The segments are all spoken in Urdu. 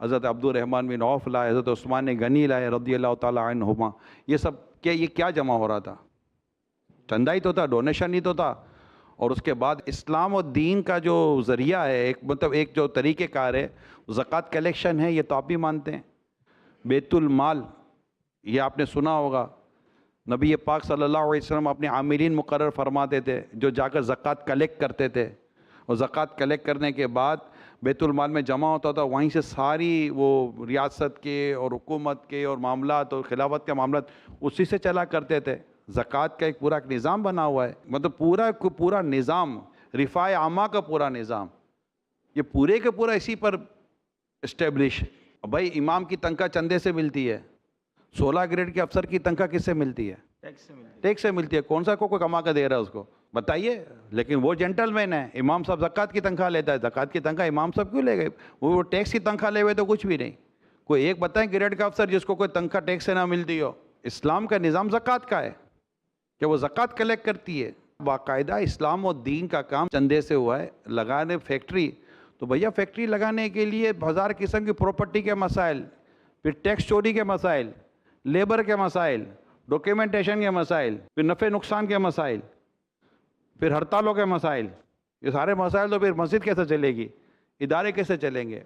حضرت عبدالرحمن بن عوف لائے, حضرت عثمان غنی لائے رضی اللہ تعالیٰ عنہما. یہ سب کیا یہ کیا جمع ہو رہا تھا؟ چندہ ہی تو تھا, ڈونیشن ہی تو تھا. اور اس کے بعد اسلام و دین کا جو ذریعہ ہے, ایک مطلب ایک جو طریقہ کار ہے, زکوٰۃ کلیکشن ہے. یہ تو آپ بھی مانتے ہیں. بیت المال, یہ آپ نے سنا ہوگا, نبی پاک صلی اللہ علیہ وسلم اپنے عاملین مقرر فرماتے تھے جو جا کر زکوٰۃ کلیکٹ کرتے تھے, اور زکوٰۃ کلیکٹ کرنے کے بعد بیت المال میں جمع ہوتا تھا. وہیں سے ساری وہ ریاست کے اور حکومت کے اور معاملات اور خلافت کے معاملات اسی سے چلا کرتے تھے. زکوٰۃ کا ایک پورا ایک نظام بنا ہوا ہے, مطلب پورا نظام, رفاع عامہ کا پورا نظام, یہ پورے کے پورا اسی پر اسٹیبلش. بھائی امام کی تنخواہ چندے سے ملتی ہے, 16 گریڈ کے افسر کی تنخواہ کس سے ملتی ہے؟ ٹیکس سے ملتی ہے. کون سا کوئی کما کے دے رہا ہے اس کو بتائیے؟ لیکن وہ جینٹل مین ہے, امام صاحب زکوٰۃ کی تنخواہ لیتا ہے. زکوٰۃ کی تنخواہ امام صاحب کیوں لے گئے؟ وہ ٹیکس کی تنخواہ لے ہوئے تو کچھ بھی نہیں. کوئی ایک بتائیں گریڈ کا افسر جس کو کوئی تنخواہ ٹیکس سے نہ ملتی ہو. اسلام کا نظام زکوٰۃ کا ہے کہ وہ زکوٰۃ کلیکٹ کرتی ہے. باقاعدہ اسلام و دین کا کام چندے سے ہوا ہے. لگانے فیکٹری, تو بھیا فیکٹری لگانے کے لیے 1000 قسم کی پراپرٹی کے مسائل, پھر ٹیکس چوری کے مسائل, لیبر کے مسائل, ڈاکیومنٹیشن کے مسائل, پھر نفع نقصان کے مسائل, پھر ہڑتالوں کے مسائل. یہ سارے مسائل تو پھر مسجد کیسے چلے گی, ادارے کیسے چلیں گے؟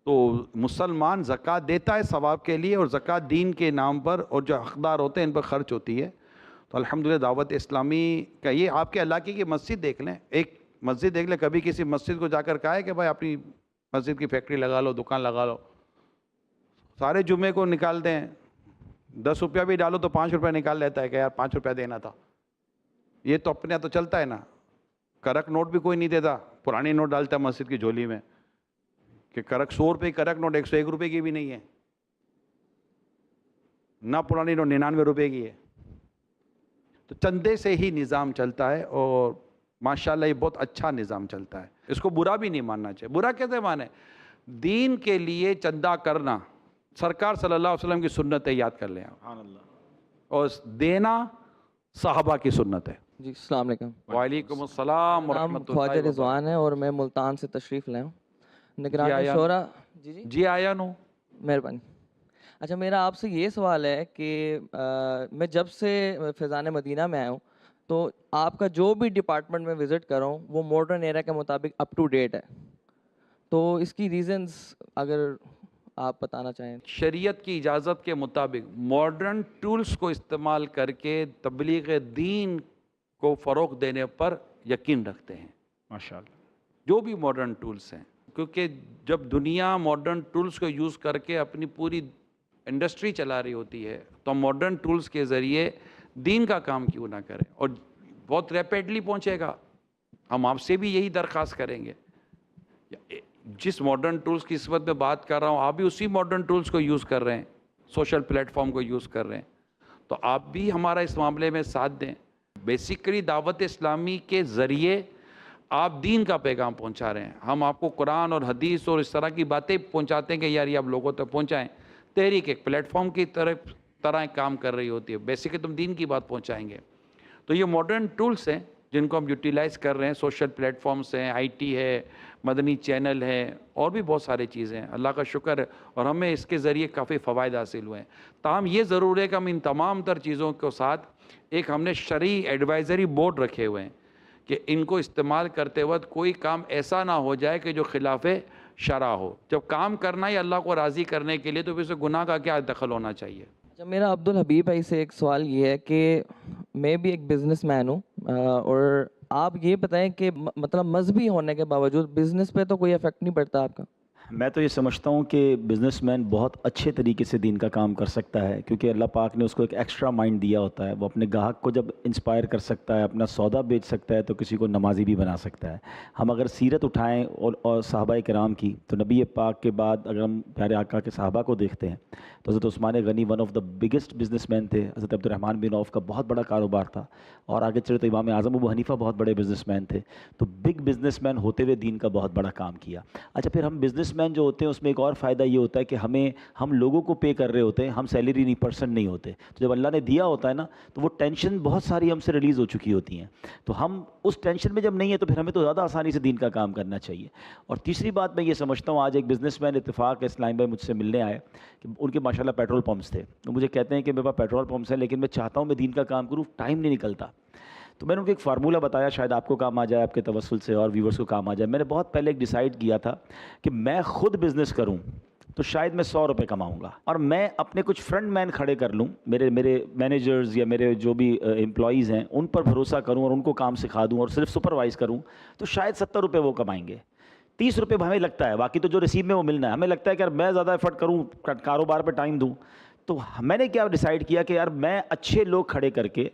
تو مسلمان زکوٰۃ دیتا ہے ثواب کے لیے, اور زکوٰۃ دین کے نام پر اور جو حقدار ہوتے ہیں ان پر خرچ ہوتی ہے. تو الحمدللہ دعوت اسلامی کا یہ, آپ کے علاقے کی مسجد دیکھ لیں, ایک مسجد دیکھ لیں, کبھی کسی مسجد کو جا کر کہا ہے کہ بھائی اپنی مسجد کی فیکٹری لگا لو, دکان لگا لو؟ سارے جمعے کو نکال دیں, 10 روپیہ بھی ڈالو تو 5 روپیہ نکال لیتا ہے کہ یار 5 روپیہ دینا تھا. یہ تو اپنے تو چلتا ہے نا. کرک نوٹ بھی کوئی نہیں دیتا, پرانی نوٹ ڈالتا ہے مسجد کی جھولی میں کہ کرک 100 روپے کی کرک نوٹ 101 روپے کی بھی نہیں ہے, نہ پرانی نوٹ 99 روپے کی ہے. تو چندے سے ہی نظام چلتا ہے, اور ماشاءاللہ یہ بہت اچھا نظام چلتا ہے. اس کو برا بھی نہیں ماننا چاہیے. برا کیسے مانے؟ دین کے لیے چندہ کرنا سرکار صلی اللہ علیہ وسلم کی سنت ہے, یاد کر لیں آپ, اور دینا صحابہ کی سنت ہے. جی السلام علیکم. وعلیکم السلام نام ورحمۃ خواجہ اللہ. رضوان ہے اور میں ملتان سے تشریف لائے ہوں. نگران آیا شورا. جی جی جی آیا نو. مہربانی. اچھا میرا آپ سے یہ سوال ہے کہ میں جب سے فیضان مدینہ میں آیا ہوں تو آپ کا جو بھی ڈپارٹمنٹ میں وزٹ کر رہا ہوں وہ ماڈرن ایرا کے مطابق اپ ٹو ڈیٹ ہے. تو اس کی ریزنز اگر آپ بتانا چاہیں. شریعت کی اجازت کے مطابق ماڈرن ٹولز کو استعمال کر کے تبلیغ دین کو فروغ دینے پر یقین رکھتے ہیں. ماشاءاللہ. جو بھی ماڈرن ٹولز ہیں, کیونکہ جب دنیا ماڈرن ٹولز کو یوز کر کے اپنی پوری انڈسٹری چلا رہی ہوتی ہے تو ہم ماڈرن ٹولز کے ذریعے دین کا کام کیوں نہ کریں, اور بہت ریپیڈلی پہنچے گا. ہم آپ سے بھی یہی درخواست کریں گے. جس ماڈرن ٹولز کی نسبت میں بات کر رہا ہوں, آپ بھی اسی ماڈرن ٹولز کو یوز کر رہے ہیں, سوشل پلیٹ فارم کو یوز کر رہے ہیں, تو آپ بھی ہمارا اس معاملے میں ساتھ دیں. بیسیکلی دعوت اسلامی کے ذریعے آپ دین کا پیغام پہنچا رہے ہیں. ہم آپ کو قرآن اور حدیث اور اس طرح کی باتیں پہنچاتے ہیں کہ یار یہ آپ لوگوں تک پہنچائیں. تحریک ایک پلیٹ فارم کی طرح کام کر رہی ہوتی ہے. بیسیکلی تم دین کی بات پہنچائیں گے. تو یہ ماڈرن ٹولز ہیں جن کو ہم یوٹیلائز کر رہے ہیں. سوشل پلیٹ فارمز ہیں, آئی ٹی ہے, مدنی چینل ہے, اور بھی بہت ساری چیزیں ہیں. اللہ کا شکر ہے, اور ہمیں اس کے ذریعے کافی فوائد حاصل ہوئے ہیں. تاہم یہ ضرور ہے کہ ہم ان تمام تر چیزوں کے ساتھ ایک ہم نے شرعی ایڈوائزری بورڈ رکھے ہوئے ہیں کہ ان کو استعمال کرتے وقت کوئی کام ایسا نہ ہو جائے کہ جو خلاف شرع ہو. جب کام کرنا ہے اللہ کو راضی کرنے کے لیے تو پھر اسے گناہ کا کیا دخل ہونا چاہیے. اچھا میرا عبدالحبیب بھائی سے ایک سوال یہ ہے کہ میں بھی ایک بزنس مین ہوں, اور آپ یہ بتائیں کہ مطلب مذہبی ہونے کے باوجود بزنس پہ تو کوئی افیکٹ نہیں پڑتا آپ کا؟ میں تو یہ سمجھتا ہوں کہ بزنس مین بہت اچھے طریقے سے دین کا کام کر سکتا ہے, کیونکہ اللہ پاک نے اس کو ایک ایکسٹرا مائنڈ دیا ہوتا ہے. وہ اپنے گاہک کو جب انسپائر کر سکتا ہے, اپنا سودا بیچ سکتا ہے, تو کسی کو نمازی بھی بنا سکتا ہے. ہم اگر سیرت اٹھائیں اور صحابہ کرام کی, تو نبی پاک کے بعد اگر ہم پیارے آقا کے صحابہ کو دیکھتے ہیں تو Hazrat Usman Ghani one of the biggest businessman تھے. حضرت عبدالرحمن بن عوف کا بہت بڑا کاروبار تھا, اور آگے چلے تو امام اعظم ابو حنیفہ بہت بڑے بزنس مین تھے. تو بگ بزنس مین ہوتے ہوئے دین کا بہت بڑا کام کیا. اچھا پھر ہم بزنس مین جو ہوتے ہیں اس میں ایک اور فائدہ یہ ہوتا ہے کہ ہم لوگوں کو پے کر رہے ہوتے ہیں, ہم سیلری نہیں پرسنٹ نہیں ہوتے. تو جب اللہ نے دیا ہوتا ہے نا تو وہ ٹینشن بہت ساری ہم سے ریلیز ہو چکی ہوتی ہیں. تو ہم اس ٹینشن میں جب نہیں ہے تو پھر ہمیں تو زیادہ آسانی سے دین کا کام کرنا چاہیے. اور تیسری بات میں یہ سمجھتا ہوں, آج ایک بزنس مین اتفاق اسلام بھائی مجھ سے ملنے آئے کہ ان کے ماشاء اللہ پیٹرول پمپس تھے, تو مجھے کہتے ہیں کہ میرے پاس پیٹرول پمپس ہیں لیکن میں چاہتا ہوں میں دین کا کام کروں, ٹائم نہیں نکلتا. تو میں نے ان کو ایک فارمولہ بتایا, شاید آپ کو کام آ جائے, آپ کے توسل سے اور ویورز کو کام آ جائے. میں نے بہت پہلے ایک ڈیسائیڈ کیا تھا کہ میں خود بزنس کروں تو شاید میں 100 روپے کماؤں گا, اور میں اپنے کچھ فرنٹ مین کھڑے کر لوں, میرے مینیجرز یا میرے جو بھی امپلائیز ہیں ان پر بھروسہ کروں اور ان کو کام سکھا دوں اور صرف سپروائز کروں, تو شاید 70 روپے وہ کمائیں گے. 30 روپے ہمیں لگتا ہے, باقی تو جو ریسیو میں وہ ملنا ہے. ہمیں لگتا ہے کہ یار میں زیادہ ایفرٹ کروں, کاروبار پہ ٹائم دوں. تو میں نے کیا ڈیسائیڈ کیا کہ یار میں اچھے لوگ کھڑے کر کے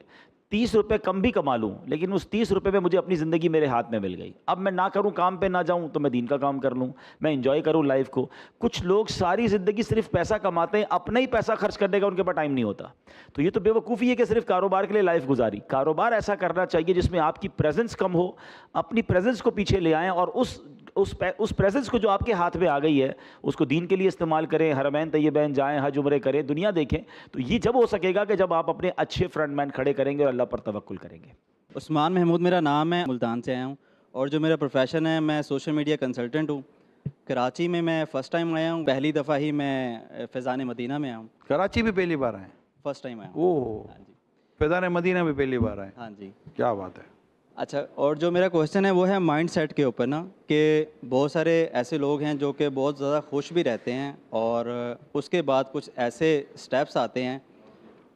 30 روپے کم بھی کما لوں, لیکن اس 30 روپے میں مجھے اپنی زندگی میرے ہاتھ میں مل گئی. اب میں نہ کروں, کام پہ نہ جاؤں, تو میں دین کا کام کر لوں, میں انجوائے کروں لائف کو. کچھ لوگ ساری زندگی صرف پیسہ کماتے ہیں, اپنا ہی پیسہ خرچ کرنے کا ان کے پاس ٹائم نہیں ہوتا. تو یہ تو بے وقوفی ہے کہ صرف کاروبار کے لیے لائف گزاری. کاروبار ایسا کرنا چاہیے جس میں آپ کی پریزنس کم ہو, اپنی پریزنس کو پیچھے لے آئیں اور اس پریزنس کو جو آپ کے ہاتھ میں آ گئی ہے اس کو دین کے لیے استعمال کریں, حرمین طیبین جائیں, حج عمرے کریں, دنیا دیکھیں. تو یہ جب ہو سکے گا کہ جب آپ اپنے اچھے فرنٹ مین کھڑے کریں گے اور اللہ پر توکل کریں گے. عثمان محمود میرا نام ہے, ملتان سے آیا ہوں, اور جو میرا پروفیشن ہے میں سوشل میڈیا کنسلٹنٹ ہوں. کراچی میں فرسٹ ٹائم آیا ہوں, پہلی دفعہ ہی میں فیضان مدینہ میں آیا ہوں. کراچی بھی پہلی بار آئے؟ فرسٹ ٹائم آیا ہوں. اوہ, ہاں جی. فیضان مدینہ بھی پہلی بار آئے؟ ہاں جی. کیا بات ہے. اچھا, اور جو میرا کوشچن ہے وہ ہے مائنڈ سیٹ کے اوپر نا, کہ بہت سارے ایسے لوگ ہیں جو کہ بہت زیادہ خوش بھی رہتے ہیں اور اس کے بعد کچھ ایسے سٹیپس آتے ہیں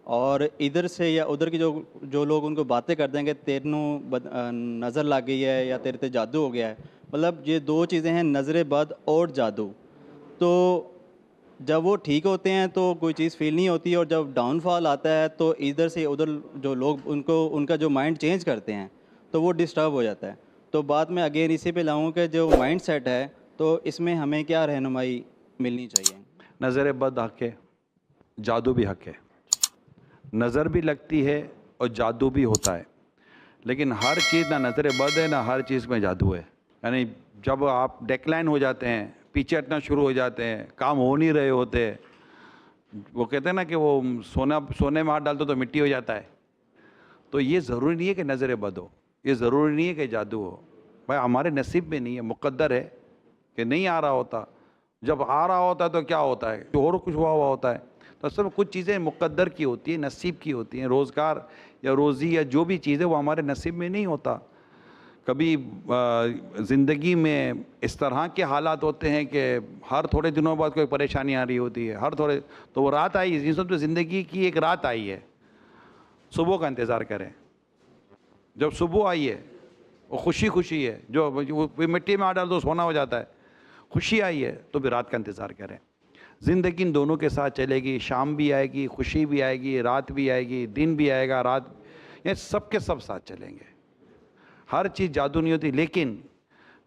اور ادھر سے یا ادھر کی جو لوگ ان کو باتیں کرتے ہیں کہ تیرنوں نظر لگ گئی ہے یا تیرے تے جادو ہو گیا ہے. مطلب یہ دو چیزیں ہیں, نظر بد اور جادو. تو جب وہ ٹھیک ہوتے ہیں تو کوئی چیز فیل نہیں ہوتی, اور جب ڈاؤن فال آتا ہے تو ادھر سے ادھر جو لوگ ان کا جو مائنڈ چینج کرتے ہیں تو وہ ڈسٹرب ہو جاتا ہے. تو بعد میں اگین اسی پہ لاؤں کہ جو مائنڈ سیٹ ہے تو اس میں ہمیں کیا رہنمائی ملنی چاہیے؟ نظر بد حق ہے, جادو بھی حق ہے. نظر بھی لگتی ہے اور جادو بھی ہوتا ہے, لیکن ہر چیز نہ نظر بد ہے نہ ہر چیز میں جادو ہے. یعنی جب آپ ڈیکلائن ہو جاتے ہیں, پیچھے ہٹنا شروع ہو جاتے ہیں, کام ہو نہیں رہے ہوتے, وہ کہتے ہیں نا کہ وہ سونے میں ہاتھ ڈالتے تو مٹی ہو جاتا ہے. تو یہ ضروری نہیں ہے کہ نظر بد ہو, یہ ضروری نہیں ہے کہ جادو ہو. بھائی ہمارے نصیب میں نہیں ہے, مقدر ہے کہ نہیں آ رہا ہوتا. جب آ رہا ہوتا ہے تو کیا ہوتا ہے, اور کچھ ہوا ہوتا ہے. تو اصل میں کچھ چیزیں مقدر کی ہوتی ہیں, نصیب کی ہوتی ہیں. روزگار یا روزی یا جو بھی چیز ہے وہ ہمارے نصیب میں نہیں ہوتا. کبھی زندگی میں اس طرح کے حالات ہوتے ہیں کہ ہر تھوڑے دنوں بعد کوئی پریشانی آ رہی ہوتی ہے, تو وہ رات آئی, اس تو زندگی کی ایک رات آئی ہے. صبح کا انتظار کریں. جب صبح آئی ہے وہ خوشی ہے, جو مٹی میں آ ڈال تو سونا ہو جاتا ہے. خوشی آئی ہے تو بھی رات کا انتظار کریں. زندگی ان دونوں کے ساتھ چلے گی, شام بھی آئے گی, خوشی بھی آئے گی, رات بھی آئے گی, دن بھی آئے گا, رات, یہ سب کے سب ساتھ چلیں گے. ہر چیز جادو نہیں ہوتی, لیکن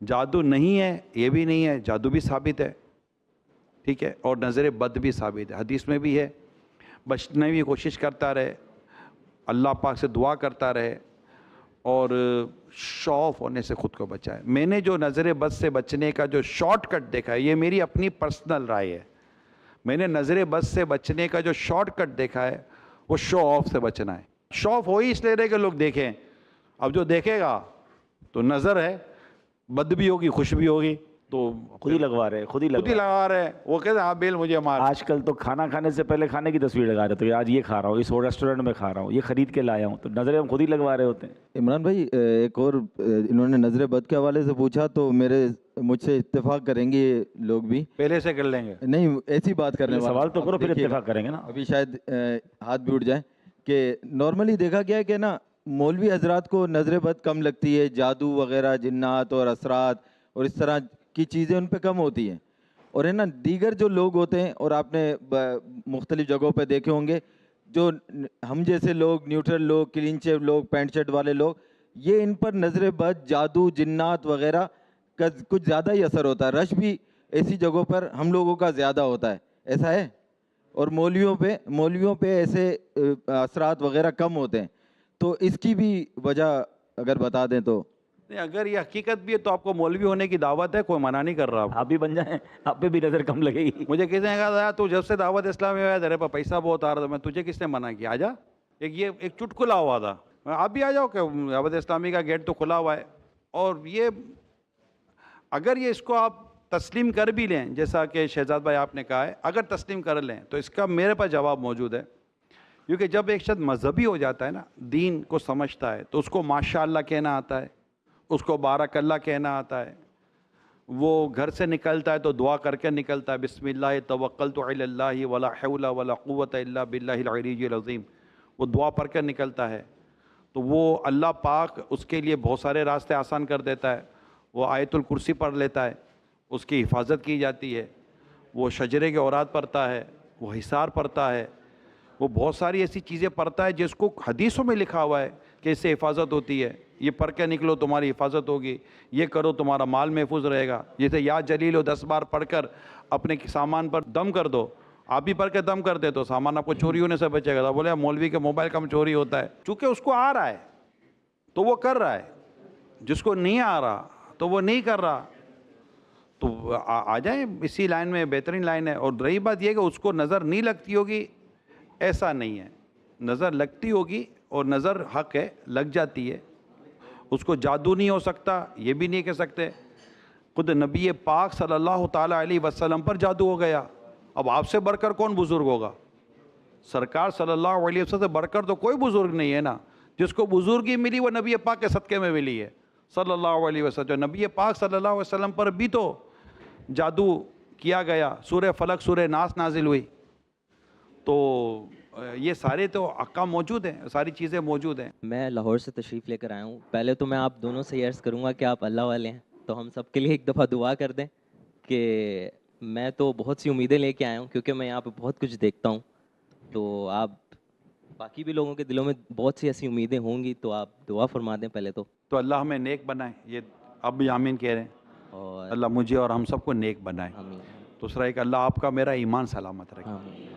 جادو نہیں ہے یہ بھی نہیں ہے, جادو بھی ثابت ہے, ٹھیک ہے, اور نظر بد بھی ثابت ہے. حدیث میں بھی ہے, بچنے کی کوشش کرتا رہے, اللہ پاک سے دعا کرتا رہے, اور شو آف ہونے سے خود کو بچائے. میں نے جو نظر بد سے بچنے کا جو شارٹ کٹ دیکھا ہے, یہ میری اپنی پرسنل رائے ہے, میں نے نظر بد سے بچنے کا جو شارٹ کٹ دیکھا ہے وہ شو آف سے بچنا ہے. شو آف ہو ہی اس لیے رہے کہ لوگ دیکھیں. اب جو دیکھے گا تو نظر ہے, بد بھی ہوگی خوش بھی ہوگی, تو خود ہی لگوا رہے, خود ہی لگا رہے ہیں. وہ کہتے ہیں ہاں بیل مجھے مار. آج کل تو کھانا کھانے سے پہلے کھانے کی تصویر لگا رہے تھے, آج یہ کھا رہا ہوں, اس ریسٹورینٹ میں کھا رہا ہوں, یہ خرید کے لایا ہوں, تو نظریں ہم خود ہی لگوا رہے ہوتے ہیں. عمران بھائی ایک اور, انہوں نے نظر بد کے حوالے سے پوچھا تو مجھ سے اتفاق کریں گے یہ لوگ بھی, پہلے سے کر لیں گے. نہیں ایسی بات کرنے والا سوال تو کرو پھر اتفاق کریں گے نا. ابھی شاید ہاتھ بھی اٹھ جائیں کہ نارملی دیکھا گیا ہے کہ نا مولوی حضرات کو نظر بد کم لگتی ہے, جادو وغیرہ, جنات اور اثرات اور اس طرح کی چیزیں ان پہ کم ہوتی ہیں. اور ہے نا دیگر جو لوگ ہوتے ہیں, اور آپ نے مختلف جگہوں پہ دیکھے ہوں گے, جو ہم جیسے لوگ, نیوٹرل لوگ, کلین شیو لوگ, پینٹ شرٹ والے لوگ, یہ ان پر نظر بد, جادو, جنات وغیرہ کا کچھ زیادہ ہی اثر ہوتا ہے. رش بھی ایسی جگہوں پر ہم لوگوں کا زیادہ ہوتا ہے, ایسا ہے. اور مولویوں پہ ایسے اثرات وغیرہ کم ہوتے ہیں. تو اس کی بھی وجہ اگر بتا دیں تو. نہیں, اگر یہ حقیقت بھی ہے تو آپ کو مولوی ہونے کی دعوت ہے, کوئی منع نہیں کر رہا. آپ بھی بن جائیں, آپ پہ بھی نظر کم لگے گی. مجھے کسی نے کہا تو جب سے دعوت اسلامی میں آیا تیرے پاس پیسہ بہت آ رہا تھا, میں تجھے کس نے منع کیا, آ جا. ایک چٹکلا ہوا تھا, آپ بھی آ جاؤ کہ دعوت اسلامی کا گیٹ تو کھلا ہوا ہے. اور یہ اگر یہ اس کو آپ تسلیم کر بھی لیں, جیسا کہ شہزاد بھائی آپ نے کہا ہے, اگر تسلیم کر لیں تو اس کا میرے پاس جواب موجود ہے. کیونکہ جب ایک شخص مذہبی ہو جاتا ہے نا, دین کو سمجھتا ہے, تو اس کو ماشاء اللہ کہنا آتا ہے, اس کو بارک اللہ کہنا آتا ہے. وہ گھر سے نکلتا ہے تو دعا کر کے نکلتا ہے, بسم اللہ توکلت علی اللہ ولا حول ولا قوت الا باللہ العلی العظیم. وہ دعا پڑھ کر نکلتا ہے تو وہ اللہ پاک اس کے لیے بہت سارے راستے آسان کر دیتا ہے. وہ آیت الکرسی پڑھ لیتا ہے, اس کی حفاظت کی جاتی ہے. وہ شجرے کے اوراد پڑھتا ہے, وہ حصار پڑھتا ہے, وہ بہت ساری ایسی چیزیں پڑھتا ہے جس کو حدیثوں میں لکھا ہوا ہے کہ اس سے حفاظت ہوتی ہے. یہ پڑھ کے نکلو تمہاری حفاظت ہوگی, یہ کرو تمہارا مال محفوظ رہے گا. جیسے یا جلیل و 10 بار پڑھ کر اپنے سامان پر دم کر دو, آپ بھی پڑھ کے دم کر دے تو سامان آپ کو چوری ہونے سے بچے گا. تو بولے مولوی کے موبائل کم چوری ہوتا ہے, چونکہ اس کو آ رہا ہے تو وہ کر رہا ہے, جس کو نہیں آ رہا تو وہ نہیں کر رہا. تو آ جائیں اسی لائن میں, بہترین لائن ہے. اور رہی بات یہ کہ اس کو نظر نہیں لگتی ہوگی, ایسا نہیں ہے, نظر لگتی ہوگی اور نظر حق ہے, لگ جاتی ہے. اس کو جادو نہیں ہو سکتا یہ بھی نہیں کہہ سکتے. خود نبی پاک صلی اللہ تعالیٰ علیہ وسلم پر جادو ہو گیا. اب آپ سے بڑھ کر کون بزرگ ہوگا؟ سرکار صلی اللہ علیہ وسلم سے بڑھ کر تو کوئی بزرگ نہیں ہے نا. جس کو بزرگی ملی وہ نبی پاک کے صدقے میں ملی ہے صلی اللہ علیہ وسلم. نبی پاک صلی اللہ علیہ وسلم پر بھی تو جادو کیا گیا, سورہ فلق سورہ ناس نازل ہوئی. تو یہ سارے تو احکام موجود ہیں, ساری چیزیں موجود ہیں. میں لاہور سے تشریف لے کر آیا ہوں. پہلے تو میں آپ دونوں سے یہ عرض کروں گا کہ آپ اللہ والے ہیں, تو ہم سب کے لیے ایک دفعہ دعا کر دیں کہ میں تو بہت سی امیدیں لے کے آیا ہوں, کیونکہ میں یہاں پہ بہت کچھ دیکھتا ہوں. تو آپ باقی بھی لوگوں کے دلوں میں بہت سی ایسی امیدیں ہوں گی, تو آپ دعا فرما دیں پہلے تو اللہ ہمیں نیک بنائے, یہ اب بھی آمین کہہ رہے ہیں. اور اللہ مجھے اور ہم سب کو نیک بنائے. آمین دوسرا ایک, اللہ آپ کا میرا ایمان سلامت رکھے, آمین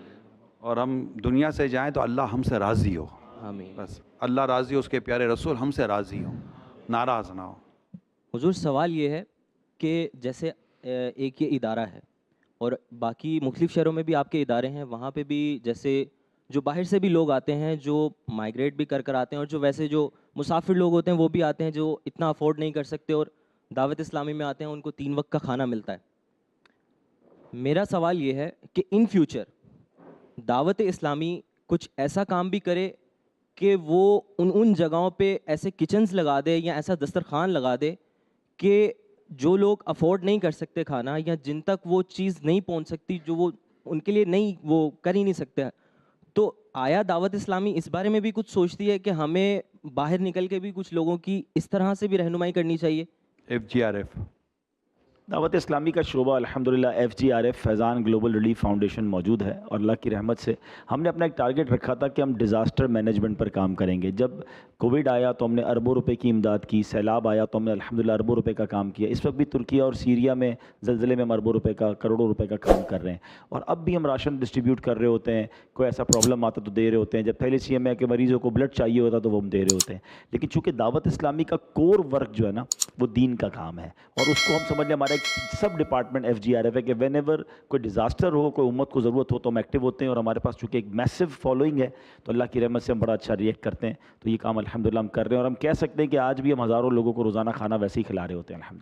اور ہم دنیا سے جائیں تو اللہ ہم سے راضی ہو. آمین. بس اللہ راضی ہو, اس کے پیارے رسول ہم سے راضی ہو, ناراض نہ ہو. حضور سوال یہ ہے کہ جیسے ایک یہ ادارہ ہے اور باقی مختلف شہروں میں بھی آپ کے ادارے ہیں, وہاں پہ بھی جیسے جو باہر سے بھی لوگ آتے ہیں, جو مائیگریٹ بھی کر آتے ہیں, اور جو ویسے جو مسافر لوگ ہوتے ہیں وہ بھی آتے ہیں جو اتنا افورڈ نہیں کر سکتے اور دعوت اسلامی میں آتے ہیں, ان کو 3 وقت کا کھانا ملتا ہے. میرا سوال یہ ہے کہ ان فیوچر دعوت اسلامی کچھ ایسا کام بھی کرے کہ وہ ان جگہوں پہ ایسے کچنز لگا دے یا ایسا دسترخوان لگا دے کہ جو لوگ افورڈ نہیں کر سکتے کھانا, یا جن تک وہ چیز نہیں پہنچ سکتی جو وہ ان کے لیے نہیں, وہ کر ہی نہیں سکتے, تو آیا دعوت اسلامی اس بارے میں بھی کچھ سوچتی ہے کہ ہمیں باہر نکل کے بھی کچھ لوگوں کی اس طرح سے بھی رہنمائی کرنی چاہیے؟ FGRF دعوت اسلامی کا شعبہ الحمدللہ FGRF فیضان گلوبل ریلیف فاؤنڈیشن موجود ہے, اور اللہ کی رحمت سے ہم نے اپنا ایک ٹارگٹ رکھا تھا کہ ہم ڈیزاسٹر مینجمنٹ پر کام کریں گے. جب کووڈ آیا تو ہم نے اربوں روپے کی امداد کی, سیلاب آیا تو ہم نے الحمدللہ اربوں روپے کا کام کیا. اس وقت بھی ترکیہ اور سیریا میں زلزلے میں ہم اربوں روپے کا, کروڑوں روپے کا کام کر رہے ہیں, اور اب بھی ہم راشن ڈسٹریبیوٹ کر رہے ہوتے ہیں. کوئی ایسا پرابلم آتا تو دے رہے ہوتے ہیں, جب تھیلیسیمیا کے مریضوں کو بلڈ چاہیے ہوتا تو وہ ہم دے رہے ہوتے ہیں. لیکن چونکہ دعوت اسلامی کا کور ورک جو ہے نا وہ دین کا کام ہے, اور اس کو ہم سمجھ لیں ہمارا ایک سب ڈپارٹمنٹ FGRF ہے کہ وین ایور کوئی ڈیزاسٹر ہو, کوئی امت کو ضرورت ہو تو ہم ایکٹیو ہوتے ہیں. اور ہمارے پاس چونکہ ایک میسو فالوئنگ ہے تو اللہ کی رحمت سے ہم بڑا اچھا ریئیکٹ کرتے ہیں. تو یہ کام الحمدللہ ہم کر رہے ہیں, اور ہم کہہ سکتے ہیں کہ آج بھی ہم ہزاروں لوگوں کو روزانہ کھانا ویسے ہی کھلا رہے ہوتے ہیں الحمدللہ.